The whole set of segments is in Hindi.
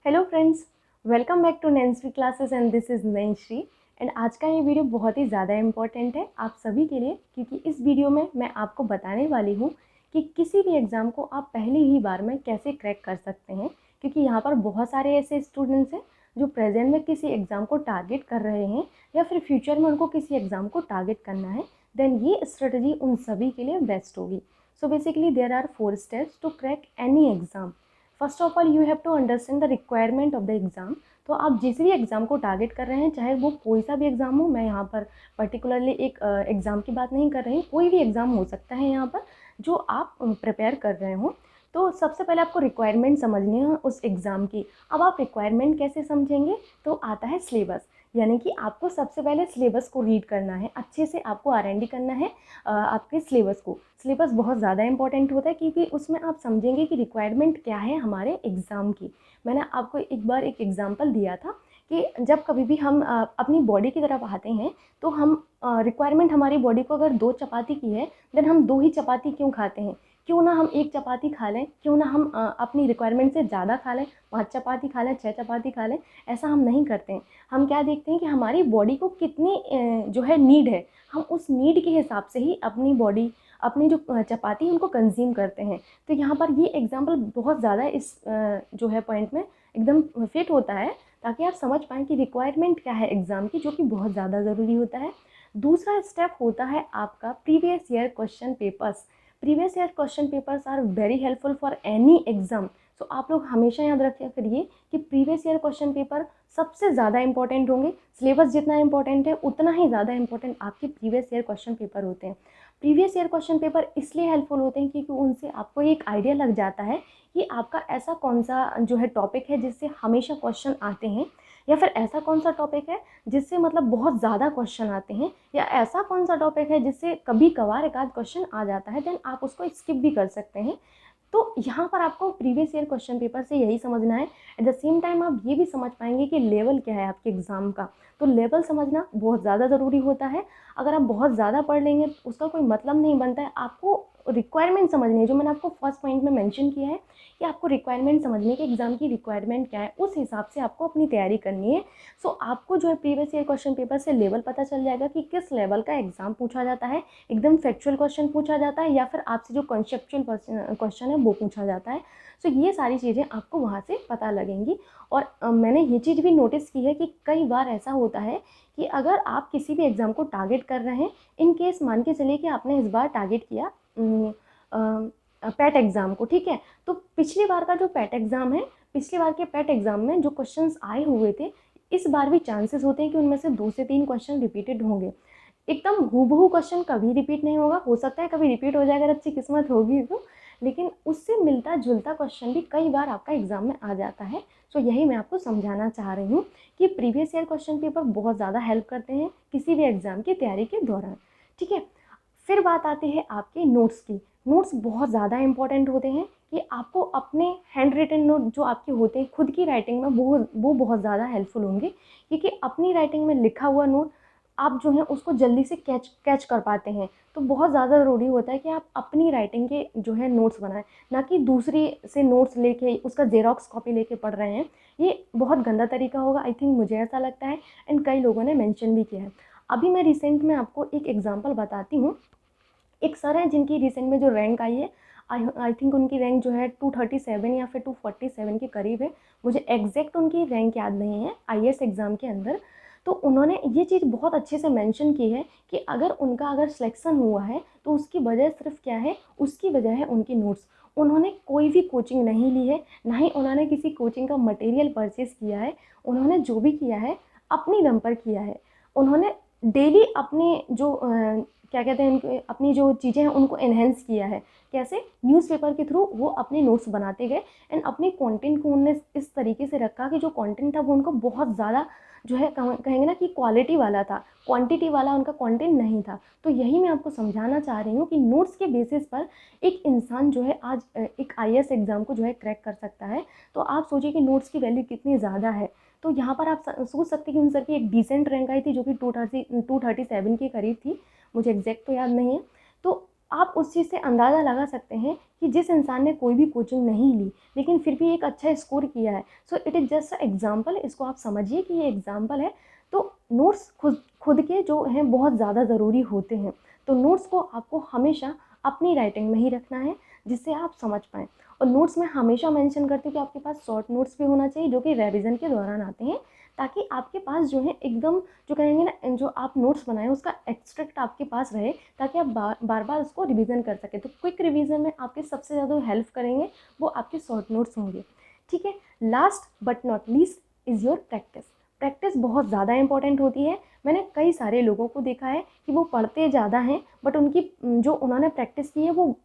Hello friends, welcome back to Nancy classes and this is Nancy. And आज का ये वीडियो बहुत ही ज़्यादा इम्पॉर्टेंट है आप सभी के लिए, क्योंकि इस वीडियो में मैं आपको बताने वाली हूँ कि किसी भी एग्ज़ाम को आप पहली ही बार में कैसे क्रैक कर सकते हैं। क्योंकि यहाँ पर बहुत सारे ऐसे स्टूडेंट्स हैं जो प्रेजेंट में किसी एग्ज़ाम को टारगेट कर रहे हैं या फिर फ्यूचर में उनको किसी एग्ज़ाम को टारगेट करना है, देन ये स्ट्रेटजी उन सभी के लिए बेस्ट होगी। So basically there are 4 steps to crack any exam. First of all you have to understand the requirement of the exam. तो आप जिस भी एग्ज़ाम को टारगेट कर रहे हैं, चाहे वो कोई सा भी एग्ज़ाम हो, मैं यहाँ पर पर्टिकुलरली एक एग्ज़ाम की बात नहीं कर रही हूँ, कोई भी एग्ज़ाम हो सकता है यहाँ पर जो आप प्रिपेयर कर रहे हो। तो सबसे पहले आपको रिक्वायरमेंट समझनी है उस एग्ज़ाम की। अब आप रिक्वायरमेंट कैसे समझेंगे, तो आता है सिलेबस। यानी कि आपको सबसे पहले सिलेबस को रीड करना है, अच्छे से आपको आरएनडी करना है आपके सिलेबस को। सिलेबस बहुत ज़्यादा इंपॉर्टेंट होता है क्योंकि उसमें आप समझेंगे कि रिक्वायरमेंट क्या है हमारे एग्ज़ाम की। मैंने आपको एक बार एक एग्ज़ाम्पल दिया था कि जब कभी भी हम अपनी बॉडी की तरफ आते हैं तो हम रिक्वायरमेंट हमारी बॉडी को अगर 2 चपाती की है, देन हम 2 ही चपाती क्यों खाते हैं? क्यों ना हम 1 चपाती खा लें, क्यों ना हम अपनी रिक्वायरमेंट से ज़्यादा खा लें, 5 चपाती खा लें, 6 चपाती खा लें। ऐसा हम नहीं करते हैं। हम क्या देखते हैं कि हमारी बॉडी को कितनी जो है नीड है, हम उस नीड के हिसाब से ही अपनी बॉडी अपनी जो चपाती है उनको कंज्यूम करते हैं। तो यहाँ पर ये एग्जांपल बहुत ज़्यादा इस जो है पॉइंट में एकदम फिट होता है, ताकि आप समझ पाएँ कि रिक्वायरमेंट क्या है एग्ज़ाम की, जो कि बहुत ज़्यादा ज़रूरी होता है। दूसरा स्टेप होता है आपका previous year question papers. Previous year question papers are very helpful for any exam. तो आप लोग हमेशा याद रखिए करिए कि प्रीवियस ईयर क्वेश्चन पेपर सबसे ज़्यादा इंपॉर्टेंट होंगे। सिलेबस जितना इंपॉर्टेंट है उतना ही ज़्यादा इंपॉर्टेंट आपके प्रीवियस ईयर क्वेश्चन पेपर होते हैं। प्रीवियस ईयर क्वेश्चन पेपर इसलिए हेल्पफुल होते हैं क्योंकि उनसे आपको एक आइडिया लग जाता है कि आपका ऐसा कौन सा जो है टॉपिक है जिससे हमेशा क्वेश्चन आते हैं, या फिर ऐसा कौन सा टॉपिक है जिससे मतलब बहुत ज़्यादा क्वेश्चन आते हैं, या ऐसा कौन सा टॉपिक है जिससे कभी कभार एक आध क्वेश्चन आ जाता है, देन आप उसको स्किप भी कर सकते हैं। तो यहाँ पर आपको प्रीवियस ईयर क्वेश्चन पेपर से यही समझना है। एट द सेम टाइम आप ये भी समझ पाएंगे कि लेवल क्या है आपके एग्ज़ाम का। तो लेवल समझना बहुत ज़्यादा ज़रूरी होता है। अगर आप बहुत ज़्यादा पढ़ लेंगे तो उसका कोई मतलब नहीं बनता है। आपको रिक्वायरमेंट समझनी है, जो मैंने आपको फर्स्ट पॉइंट में मेंशन किया है कि आपको रिक्वायरमेंट समझने के एग्ज़ाम की रिक्वायरमेंट क्या है, उस हिसाब से आपको अपनी तैयारी करनी है। सो आपको जो है प्रीवियस ईयर क्वेश्चन पेपर से लेवल पता चल जाएगा कि किस लेवल का एग्ज़ाम पूछा जाता है, एकदम फैक्चुअल क्वेश्चन पूछा जाता है या फिर आपसे जो कॉन्सेप्चुअल क्वेश्चन है वो पूछा जाता है। सो ये सारी चीज़ें आपको वहाँ से पता लगेंगी। और मैंने ये चीज़ भी नोटिस की है कि कई बार ऐसा होता है कि अगर आप किसी भी एग्ज़ाम को टारगेट कर रहे हैं, इन केस मान के चलिए कि आपने इस बार टारगेट किया पैट एग्ज़ाम को, ठीक है। तो पिछली बार का जो पैट एग्ज़ाम है, पिछली बार के पैट एग्ज़ाम में जो क्वेश्चंस आए हुए थे, इस बार भी चांसेस होते हैं कि उनमें से 2 से 3 क्वेश्चन रिपीटेड होंगे। एकदम हूबहू क्वेश्चन कभी रिपीट नहीं होगा, हो सकता है कभी रिपीट हो जाए अगर अच्छी किस्मत होगी तो, लेकिन उससे मिलता जुलता क्वेश्चन भी कई बार आपका एग्ज़ाम में आ जाता है। सो यही मैं आपको समझाना चाह रही हूँ कि प्रीवियस ईयर क्वेश्चन पेपर बहुत ज़्यादा हेल्प करते हैं किसी भी एग्ज़ाम की तैयारी के दौरान, ठीक है। फिर बात आती है आपके नोट्स की। नोट्स बहुत ज़्यादा इंपॉर्टेंट होते हैं कि आपको अपने हैंड रिटन नोट जो आपके होते हैं खुद की राइटिंग में, वो बहुत ज़्यादा हेल्पफुल होंगे, क्योंकि अपनी राइटिंग में लिखा हुआ नोट आप जो है उसको जल्दी से कैच कर पाते हैं। तो बहुत ज़्यादा ज़रूरी होता है कि आप अपनी राइटिंग के जो है नोट्स बनाएं, ना कि दूसरी से नोट्स लेके उसका जेरोक्स कॉपी लेके पढ़ रहे हैं। ये बहुत गंदा तरीका होगा, आई थिंक, मुझे ऐसा लगता है, एंड कई लोगों ने मेंशन भी किया है। अभी मैं रिसेंट में आपको एक एग्जांपल बताती हूँ। एक सर हैं जिनकी रिसेंट में जो रैंक आई है, आई थिंक उनकी रैंक जो है 237 या फिर 247 के करीब है। मुझे एग्जैक्ट उनकी रैंक याद नहीं है आईएएस एग्ज़ाम के अंदर। तो उन्होंने ये चीज़ बहुत अच्छे से मेंशन की है कि अगर सिलेक्शन हुआ है तो उसकी वजह सिर्फ क्या है, उसकी वजह है उनकी नोट्स। उन्होंने कोई भी कोचिंग नहीं ली है, ना ही उन्होंने किसी कोचिंग का मटेरियल परचेज़ किया है। उन्होंने जो भी किया है अपनी दम पर किया है। उन्होंने डेली अपने जो क्या कहते हैं, उनके अपनी जो चीज़ें हैं उनको एनहेंस किया है। कैसे? न्यूज़पेपर के थ्रू वो अपने नोट्स बनाते गए, एंड अपने कंटेंट को उन्होंने इस तरीके से रखा कि जो कंटेंट था वो उनको बहुत ज़्यादा जो है कहेंगे ना कि क्वालिटी वाला था, क्वांटिटी वाला उनका कंटेंट नहीं था। तो यही मैं आपको समझाना चाह रही हूँ कि नोट्स के बेसिस पर एक इंसान जो है आज एक आईएएस एग्ज़ाम को जो है क्रैक कर सकता है। तो आप सोचिए कि नोट्स की वैल्यू कितनी ज़्यादा है। तो यहाँ पर आप सोच सकते हैं कि उन सर की एक डिसेंट रैंक आई थी जो कि 237 के करीब थी, मुझे एग्जैक्ट तो याद नहीं है। तो आप उस चीज़ से अंदाज़ा लगा सकते हैं कि जिस इंसान ने कोई भी कोचिंग नहीं ली लेकिन फिर भी एक अच्छा स्कोर किया है, so it is just a example. इसको आप समझिए कि ये एग्जाम्पल है। तो नोट्स खुद खुद के जो हैं बहुत ज़्यादा ज़रूरी होते हैं। तो नोट्स को आपको हमेशा अपनी राइटिंग में ही रखना है जिससे आप समझ पाएँ। और नोट्स में हमेशा मेंशन करती हूँ कि आपके पास शॉर्ट नोट्स भी होना चाहिए जो कि रिवीजन के दौरान आते हैं, ताकि आपके पास जो है एकदम जो कहेंगे ना, जो आप नोट्स बनाएं उसका एक्सट्रैक्ट आपके पास रहे, ताकि आप बार बार उसको रिवीजन कर सकें। तो क्विक रिवीजन में आपके सबसे ज़्यादा हेल्प करेंगे वो आपके शॉर्ट नोट्स होंगे। ठीक है, last but not least is your practice. Practice बहुत ज़्यादा इंपॉर्टेंट होती है। मैंने कई सारे लोगों को देखा है कि वो पढ़ते ज़्यादा हैं बट उनकी जो उन्होंने प्रैक्टिस की है वो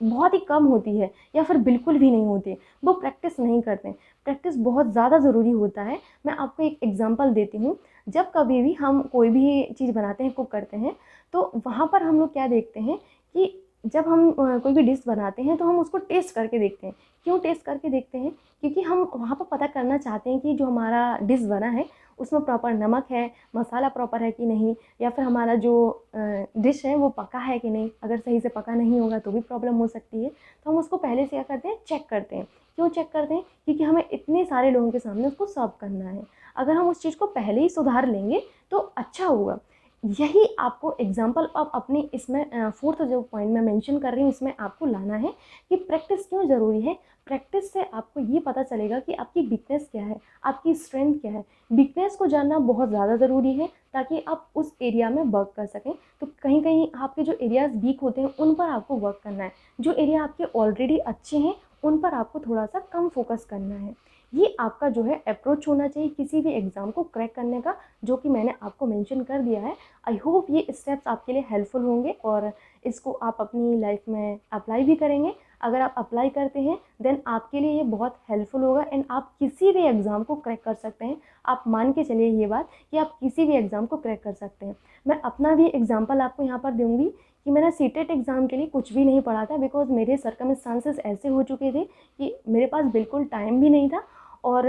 बहुत ही कम होती है या फिर बिल्कुल भी नहीं होती। वो प्रैक्टिस नहीं करते। प्रैक्टिस बहुत ज़्यादा ज़रूरी होता है। मैं आपको एक एग्जांपल देती हूँ। जब कभी भी हम कोई भी चीज़ बनाते हैं, कुक करते हैं, तो वहाँ पर हम लोग क्या देखते हैं कि जब हम कोई भी डिश बनाते हैं तो हम उसको टेस्ट करके देखते हैं। क्यों टेस्ट करके देखते हैं? क्योंकि हम वहाँ पर पता करना चाहते हैं कि जो हमारा डिश बना है उसमें प्रॉपर नमक है, मसाला प्रॉपर है कि नहीं, या फिर हमारा जो डिश है वो पका है कि नहीं। अगर सही से पका नहीं होगा तो भी प्रॉब्लम हो सकती है। तो हम उसको पहले से क्या करते हैं, चेक करते हैं। क्यों चेक करते हैं? क्योंकि हमें इतने सारे लोगों के सामने उसको सर्व करना है। अगर हम उस चीज़ को पहले ही सुधार लेंगे तो अच्छा होगा। यही आपको एग्जाम्पल अब अपनी इसमें फोर्थ जो पॉइंट मैं मेंशन कर रही हूँ इसमें आपको लाना है कि प्रैक्टिस क्यों ज़रूरी है। प्रैक्टिस से आपको ये पता चलेगा कि आपकी वीकनेस क्या है, आपकी स्ट्रेंथ क्या है। वीकनेस को जानना बहुत ज़्यादा ज़रूरी है ताकि आप उस एरिया में वर्क कर सकें। तो कहीं कहीं आपके जो एरियाज़ वीक होते हैं उन पर आपको वर्क करना है। जो एरिया आपके ऑलरेडी अच्छे हैं उन पर आपको थोड़ा सा कम फोकस करना है। ये आपका जो है अप्रोच होना चाहिए किसी भी एग्ज़ाम को क्रैक करने का, जो कि मैंने आपको मेंशन कर दिया है। आई होप ये स्टेप्स आपके लिए हेल्पफुल होंगे और इसको आप अपनी लाइफ में अप्लाई भी करेंगे। अगर आप अप्लाई करते हैं देन आपके लिए ये बहुत हेल्पफुल होगा एंड आप किसी भी एग्ज़ाम को क्रैक कर सकते हैं। आप मान के चलिए ये बात कि आप किसी भी एग्ज़ाम को क्रैक कर सकते हैं। मैं अपना भी एग्जाम्पल आपको यहाँ पर दूँगी कि मैंने सीटेट एग्ज़ाम के लिए कुछ भी नहीं पढ़ा था, बिकॉज मेरे सर्कमस्टांसेस ऐसे हो चुके थे कि मेरे पास बिल्कुल टाइम भी नहीं था और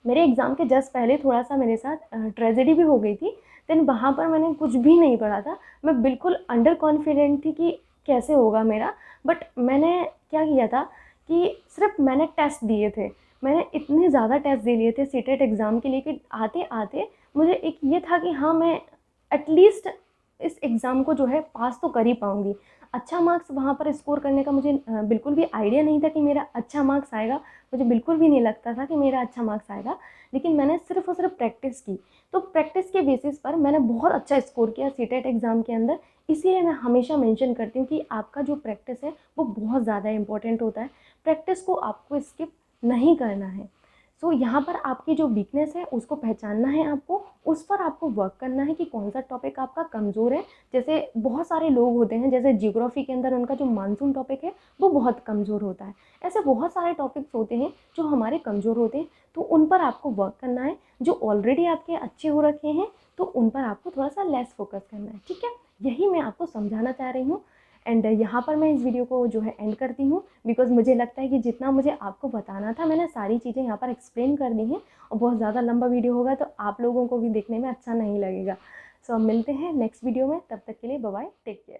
मेरे एग्ज़ाम के जस्ट पहले थोड़ा सा मेरे साथ ट्रेजेडी भी हो गई थी। देन वहाँ पर मैंने कुछ भी नहीं पढ़ा था। मैं बिल्कुल अंडर कॉन्फिडेंट थी कि कैसे होगा मेरा। बट मैंने क्या किया था कि सिर्फ मैंने टेस्ट दिए थे। मैंने इतने ज़्यादा टेस्ट दे लिए थे सीटेट एग्ज़ाम के लिए कि आते आते मुझे एक ये था कि हाँ, मैं एटलीस्ट इस एग्ज़ाम को जो है पास तो कर ही पाऊँगी। अच्छा मार्क्स वहाँ पर स्कोर करने का मुझे बिल्कुल भी आइडिया नहीं था कि मेरा अच्छा मार्क्स आएगा। मुझे बिल्कुल भी नहीं लगता था कि मेरा अच्छा मार्क्स आएगा। लेकिन मैंने सिर्फ़ और सिर्फ प्रैक्टिस की। तो प्रैक्टिस के बेसिस पर मैंने बहुत अच्छा स्कोर किया सीटेट एग्ज़ाम के अंदर। इसीलिए मैं हमेशा मेंशन करती हूँ कि आपका जो प्रैक्टिस है वो बहुत ज़्यादा इम्पोर्टेंट होता है। प्रैक्टिस को आपको स्किप नहीं करना है। सो यहाँ पर आपकी जो वीकनेस है उसको पहचानना है आपको, उस पर आपको वर्क करना है कि कौन सा टॉपिक आपका कमज़ोर है। जैसे बहुत सारे लोग होते हैं, जैसे जियोग्राफी के अंदर उनका जो मानसून टॉपिक है वो बहुत कमज़ोर होता है। ऐसे बहुत सारे टॉपिक्स होते हैं जो हमारे कमज़ोर होते हैं, तो उन पर आपको वर्क करना है। जो ऑलरेडी आपके अच्छे हो रखे हैं तो उन पर आपको थोड़ा सा लेस फोकस करना है। ठीक है, यही मैं आपको समझाना चाह रही हूँ। एंड यहाँ पर मैं इस वीडियो को जो है एंड करती हूँ, बिकॉज़ मुझे लगता है कि जितना मुझे आपको बताना था मैंने सारी चीज़ें यहाँ पर एक्सप्लेन कर दी हैं। और बहुत ज़्यादा लंबा वीडियो होगा तो आप लोगों को भी देखने में अच्छा नहीं लगेगा। सो अब मिलते हैं नेक्स्ट वीडियो में, तब तक के लिए बाय बाय, टेक केयर।